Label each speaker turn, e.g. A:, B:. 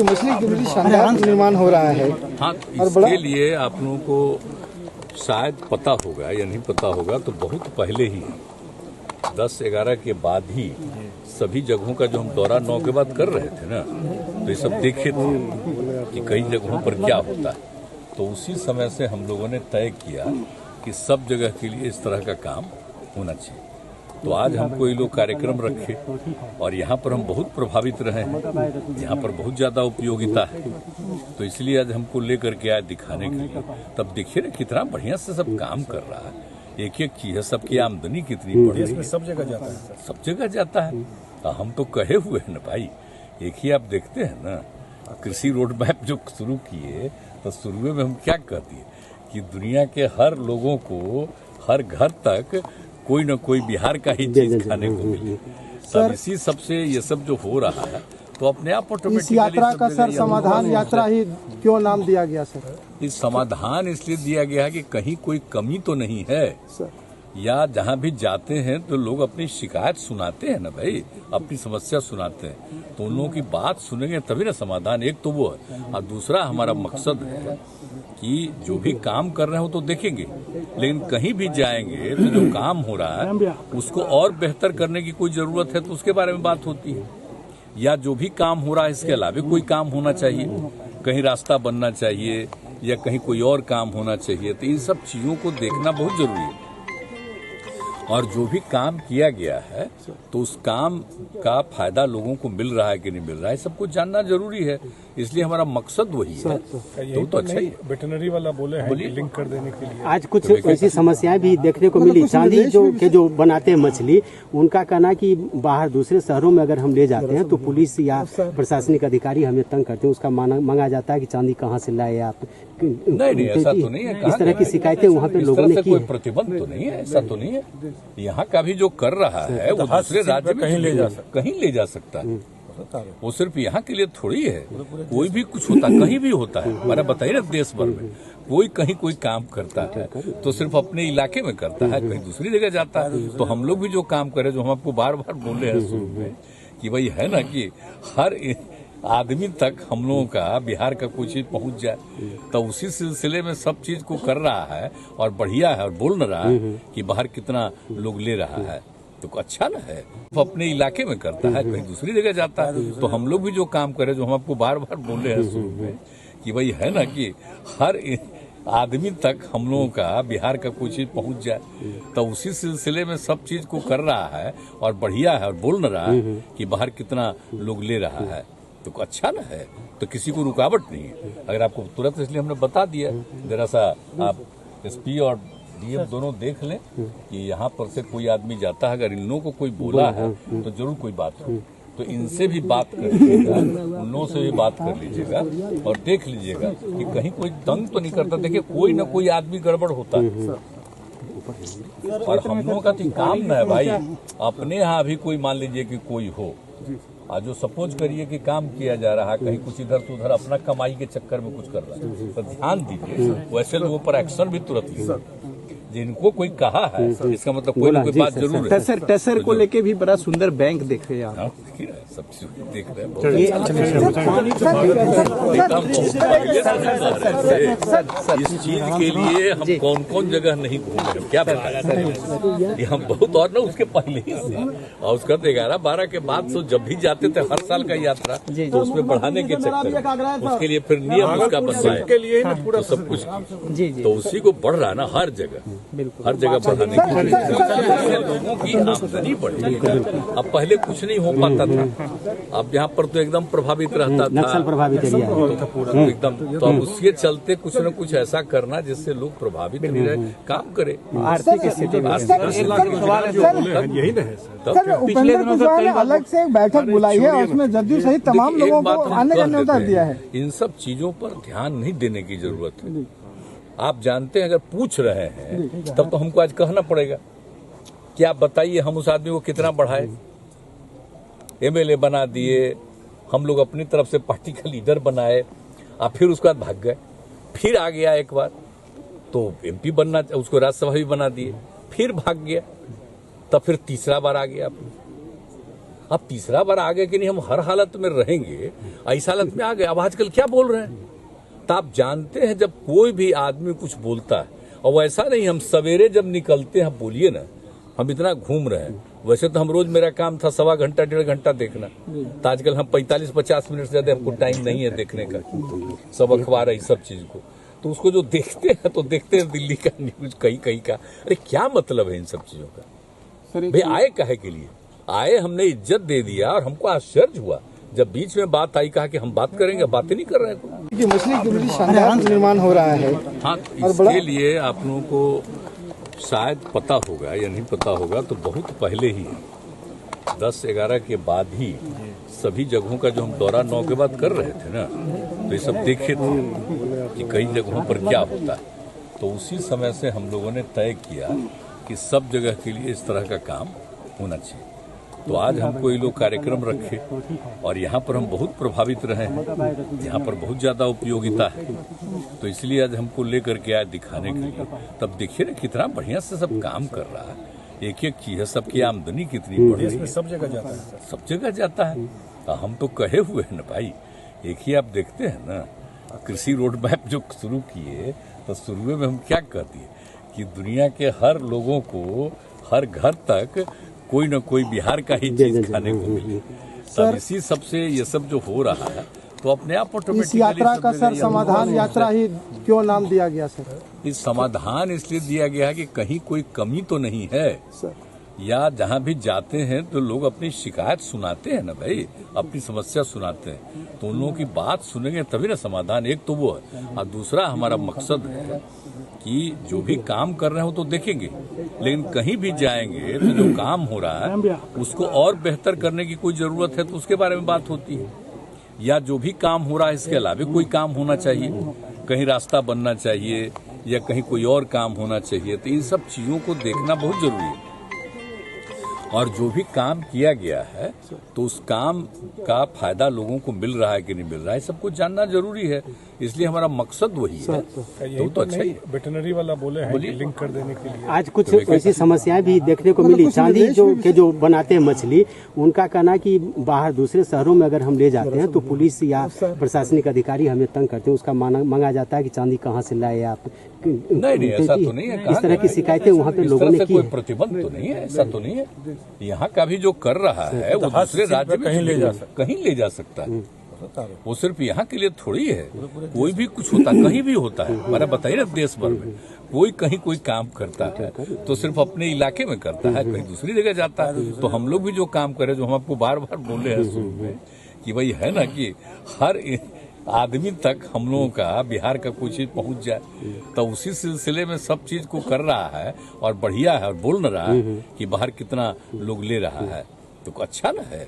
A: मछली के भी शानदार निर्माण हो रहा है।
B: हाँ, इसके लिए आप लोगों को शायद पता होगा या नहीं पता होगा, तो बहुत पहले ही 10-11 के बाद ही सभी जगहों का जो हम दौरा 9 के बाद कर रहे थे ना, तो ये सब देखे थे कि कई जगहों पर क्या होता है। तो उसी समय से हम लोगों ने तय किया कि सब जगह के लिए इस तरह का काम होना चाहिए। तो आज हम कोई लोग कार्यक्रम रखे और यहाँ पर हम बहुत प्रभावित रहे हैं, यहाँ पर बहुत ज़्यादा उपयोगिता है, तो इसलिए आज हमको लेकर के आए दिखाने के लिए। तब देखिए ना कितना बढ़िया से सब काम कर रहा है, एक एक चीज है, सबकी आमदनी कितनी बढ़ रही है,
C: सब जगह जाता है,
B: सब जगह जाता है। हम तो कहे हुए हैं ना भाई, एक ही आप देखते हैं ना, कृषि रोड मैप जो शुरू किए तो शुरू में हम क्या कह दिए कि दुनिया के हर लोगों को हर घर तक कोई न कोई बिहार का ही चीज खाने को मिले। तब इसी सबसे ये सब जो हो रहा है तो अपने आप ऑटोमेटिकली
A: इस यात्रा का सर समाधान यात्रा ही क्यों नाम दिया गया सर?
B: इस समाधान इसलिए दिया गया है कि कहीं कोई कमी तो नहीं है
A: सर, या
B: जहाँ भी जाते हैं तो लोग अपनी शिकायत सुनाते हैं ना भाई, अपनी समस्या सुनाते हैं, तो उन लोगों की बात सुनेंगे तभी ना समाधान। एक तो वो है, और दूसरा हमारा मकसद है कि जो भी काम कर रहे हैं वो तो देखेंगे, लेकिन कहीं भी जाएंगे तो जो काम हो रहा है उसको और बेहतर करने की कोई जरूरत है तो उसके बारे में बात होती है, या जो भी काम हो रहा है इसके अलावा कोई काम होना चाहिए, कहीं रास्ता बनना चाहिए या कहीं कोई और काम होना चाहिए। तो इन सब चीजों को देखना बहुत जरूरी है, और जो भी काम किया गया है तो उस काम का फायदा लोगों को मिल रहा है कि नहीं मिल रहा है, सबको जानना जरूरी है। इसलिए हमारा मकसद वही है। तो अच्छा ही
C: वेटनरी वाला बोले हैं कि लिंक कर देने के लिए।
D: आज कुछ ऐसी समस्याएं भी देखने को मिली। चांदी जो बनाते हैं मछली, उनका कहना कि बाहर दूसरे शहरों में अगर हम ले जाते हैं तो पुलिस या प्रशासनिक अधिकारी हमें तंग करते हैं, उसका मांगा जाता है कि चांदी कहाँ से लाए आप।
B: नहीं, ऐसा तो नहीं है।
D: इस तरह की शिकायतें वहाँ पे लोगों ने की।
B: कोई प्रतिबंध तो नहीं है, ऐसा तो नहीं है। यहाँ का भी जो कर रहा है वो दूसरे राज्य में कहीं ले जा सकता है। वो सिर्फ यहाँ के लिए थोड़ी है, कोई भी कुछ होता कहीं भी होता है। मैंने बताइए ना, देश भर में कोई कहीं कोई काम करता है तो सिर्फ अपने इलाके में करता है, कहीं दूसरी जगह जाता है। तो हम लोग भी जो काम करें, जो हम आपको बार बार बोले हैं शुरू में कि भाई है ना कि हर आदमी तक हम लोगों का बिहार का कोई चीज पहुंच जाए, तो उसी सिलसिले में सब चीज को कर रहा है और बढ़िया है, और बोल रहा है कि बाहर कितना लोग ले रहा है, तो अच्छा ना है। वो अपने इलाके में करता है, कहीं दूसरी जगह जाता है। तो हम लोग भी जो काम करें, जो हम आपको बार बार बोले हैं शुरू में कि भाई है ना कि हर आदमी तक हम लोगों का बिहार का कोई चीज पहुंच जाए, तो उसी सिलसिले में सब चीज को कर रहा है और बढ़िया है, और बोल रहा है कि बाहर कितना लोग ले रहा है, तो अच्छा ना है। तो किसी को रुकावट नहीं है। अगर आपको तुरंत, इसलिए हमने बता दिया, जरा सा आप एसपी और डीएम दोनों देख लें कि यहाँ पर से कोई आदमी जाता है, अगर इन लोगों को कोई बोला है तो जरूर कोई बात हो, तो इनसे भी बात कर लीजिएगा, उन लोगों से भी बात कर लीजिएगा और देख लीजिएगा कि कहीं कोई तंग तो नहीं करता। देखिए, कोई ना कोई आदमी गड़बड़ होता है, और हम लोगों का तो काम ना है भाई, अपने यहाँ भी कोई मान लीजिए कि कोई हो, आज जो सपोज करिए कि काम किया जा रहा है, कहीं कुछ इधर से उधर अपना कमाई के चक्कर में कुछ कर रहा है, तो ध्यान दीजिए, वैसे लोगों पर एक्शन भी तुरंत लीजिए। जिनको कोई कहा है इसका मतलब कोई ना कोई बात जरूर है।
A: टेसर को लेके भी बड़ा सुंदर बैंक देख रहे हैं आप।
B: सब चीज देख रहे हैं। इस चीज के लिए हम कौन कौन जगह नहीं घूमे, क्या बताएं, हम बहुत, और ना उसके पहले ही से, और उसका 11-12 के बाद तो जब भी जाते थे हर साल का यात्रा, तो उसमें बढ़ाने के चक्कर, उसके लिए फिर नियम उसका बनवाए तो सब कुछ, तो उसी को बढ़ रहा है ना हर जगह, हर जगह बढ़ाने के लोगों की आमदनी बढ़ी। अब पहले कुछ नहीं हो पाता था, अब यहाँ पर तो एकदम प्रभावित रहता था,
D: नक्सल प्रभावित एरिया
B: तो एकदम, तो अब उसके चलते कुछ न कुछ ऐसा करना जिससे लोग प्रभावित नहीं रहे, काम करे।
A: आर्थिक स्थिति
C: यही ना है
A: सर। उपेंद्र कुशवाहा ने अलग से एक बैठक बुलाई है और उसमें जदयू सहित तमाम लोगों को आने का न्योता दिया है।
B: इन सब चीजों पर ध्यान नहीं देने की जरूरत है। आप जानते हैं, अगर पूछ रहे हैं तब तो हमको आज कहना पड़ेगा कि आप बताइए हम उस आदमी को कितना बढ़ाए। एमएलए बना दिए, हम लोग अपनी तरफ से पार्टी का लीडर बनाए, आप फिर उसके बाद भाग गए, फिर आ गया एक बार तो एमपी बनना, उसको राज्यसभा भी बना दिए, फिर भाग गया, तब फिर तीसरा बार आ गया। अब तीसरा बार आ गए कि नहीं हम हर हालत में रहेंगे, ऐसा हालत में आ गए। अब आजकल क्या बोल रहे हैं तो आप जानते हैं, जब कोई भी आदमी कुछ बोलता है, और वैसा नहीं हम सवेरे जब निकलते हैं, बोलिए ना हम इतना घूम रहे हैं, वैसे तो हम रोज मेरा काम था 1.25 घंटा 1.5 घंटा देखना, तो आजकल हम 45-50 मिनट से ज्यादा हमको टाइम नहीं है देखने का, सब अखबार है सब चीज को। तो उसको जो देखते हैं तो देखते हैं दिल्ली का न्यूज कहीं का। अरे क्या मतलब है इन सब चीजों का? भाई आए काहे के लिए आए? हमने इज्जत दे दिया और हमको आश्चर्य हुआ जब बीच में बात आई, कहा कि हम बात करेंगे, बातें नहीं कर रहे हैं।
A: कि मछली के लिए शानदार निर्माण हो रहा है।
B: हाँ, इसके लिए आप लोगों को शायद पता होगा या नहीं पता होगा, तो बहुत पहले ही 10-11 के बाद ही सभी जगहों का जो हम दौरा 9 के बाद कर रहे थे ना, तो ये सब देखे थे कि कई जगहों पर क्या होता है। तो उसी समय से हम लोगों ने तय किया कि सब जगह के लिए इस तरह का काम होना चाहिए। तो आज हमको ये लोग कार्यक्रम रखे और यहाँ पर हम बहुत प्रभावित रहे हैं, यहाँ पर बहुत ज्यादा उपयोगिता है, तो इसलिए आज हमको लेकर के आए दिखाने के लिए। तब देखिए ना कितना बढ़िया से सब काम कर रहा है, एक एक चीज है, सबकी आमदनी कितनी बढ़ी है,
C: सब जगह जाता है,
B: सब जगह जाता है। हम तो कहे हुए हैं ना भाई, एक ही आप देखते हैं ना कृषि रोड मैप जो शुरू किए, तो शुरू में हम क्या कह दिए कि दुनिया के हर लोगों को हर घर तक कोई न कोई बिहार का ही चीज खाने को मिले। तब इसी सबसे ये सब जो हो रहा है, तो अपने आप ऑटोमेटिकली
A: इस यात्रा का सर समाधान यात्रा ही क्यों नाम दिया गया सर?
B: इस समाधान इसलिए दिया गया है कि कहीं कोई कमी तो नहीं है
A: सर, या
B: जहाँ भी जाते हैं तो लोग अपनी शिकायत सुनाते हैं ना भाई, अपनी समस्या सुनाते हैं, तो उन लोगों की बात सुनेंगे तभी ना समाधान। एक तो वो है, और दूसरा हमारा मकसद है कि जो भी काम कर रहे हो तो देखेंगे, लेकिन कहीं भी जाएंगे तो जो काम हो रहा है उसको और बेहतर करने की कोई जरूरत है तो उसके बारे में बात होती है, या जो भी काम हो रहा है इसके अलावा कोई काम होना चाहिए, कहीं रास्ता बनना चाहिए या कहीं कोई और काम होना चाहिए। तो इन सब चीजों को देखना बहुत जरूरी है, और जो भी काम किया गया है तो उस काम का फायदा लोगों को मिल रहा है कि नहीं मिल रहा है, सबको जानना जरूरी है। इसलिए हमारा मकसद वही है। तो अच्छा ही
C: वेटनरी वाला बोले हैं कि लिंक कर देने के लिए
D: आज कुछ ऐसी समस्याएं भी देखने को मिली। चांदी जो बनाते हैं मछली, उनका कहना कि बाहर दूसरे शहरों में अगर हम ले जाते हैं तो पुलिस या प्रशासनिक अधिकारी हमें तंग करते हैं, उसका मांगा जाता है कि चांदी कहाँ से लाए आप।
B: नहीं, ऐसा तो नहीं है।
D: इस तरह की शिकायतें वहाँ पे लोगों ने की।
B: कोई प्रतिबंध तो नहीं है, ऐसा तो नहीं है। यहाँ का भी जो कर रहा है वो दूसरे राज्य में कहीं ले जा सकता है। वो सिर्फ यहाँ के लिए थोड़ी है, कोई भी कुछ होता कहीं भी होता है। मैंने बताइए ना, देश भर में कोई कहीं कोई काम करता है तो सिर्फ अपने इलाके में करता है, कहीं दूसरी जगह जाता है। तो हम लोग भी जो काम करें, जो हम आपको बार बार बोले हैं शुरू में कि भाई है ना कि हर आदमी तक हम लोगों का बिहार का कोई चीज पहुंच जाए, तो उसी सिलसिले में सब चीज को कर रहा है और बढ़िया है, और बोल रहा है कि बाहर कितना लोग ले रहा है, तो अच्छा ना है।